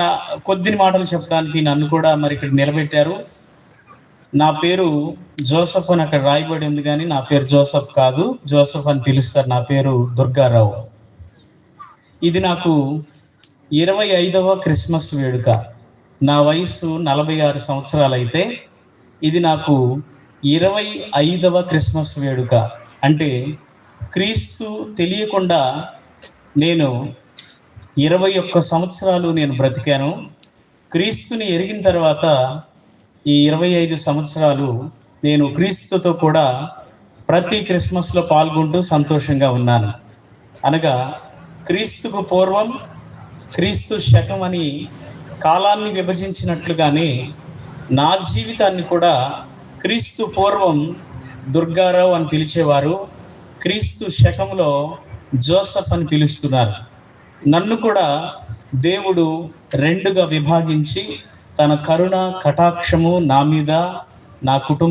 నా కొద్ది మాటలు చెప్పడానికి నన్ను కూడా మరి ఇక్కడ నిలబెట్టారు. నా పేరు జోసఫ్ అని అక్కడ రాయబడి ఉంది, కానీ నా పేరు జోసఫ్ కాదు. జోసఫ్ అని పిలుస్తారు. నా పేరు దుర్గారావు. ఇది నాకు 25వ క్రిస్మస్ వేడుక. నా వయసు 46 సంవత్సరాలు అయితే ఇది నాకు 25వ క్రిస్మస్ వేడుక. అంటే క్రీస్తు తెలియకుండా నేను 21 సంవత్సరాలు నేను బ్రతికాను. క్రీస్తుని ఎరిగిన తర్వాత ఈ 25 సంవత్సరాలు నేను క్రీస్తుతో కూడా ప్రతి క్రిస్మస్లో పాల్గొంటూ సంతోషంగా ఉన్నాను. అనగా క్రీస్తుకు పూర్వం, క్రీస్తు శకం అని కాలాన్ని విభజించినట్లుగానే నా జీవితాన్ని కూడా క్రీస్తు పూర్వం దుర్గారావు అని పిలిచేవారు, క్రీస్తు శకంలో జోసఫ్ అని పిలుస్తున్నారు. నన్ను కూడా దేవుడు 2గా విభాగించి తన కరుణ కటాక్షము నా మీద, నా కుటుంబం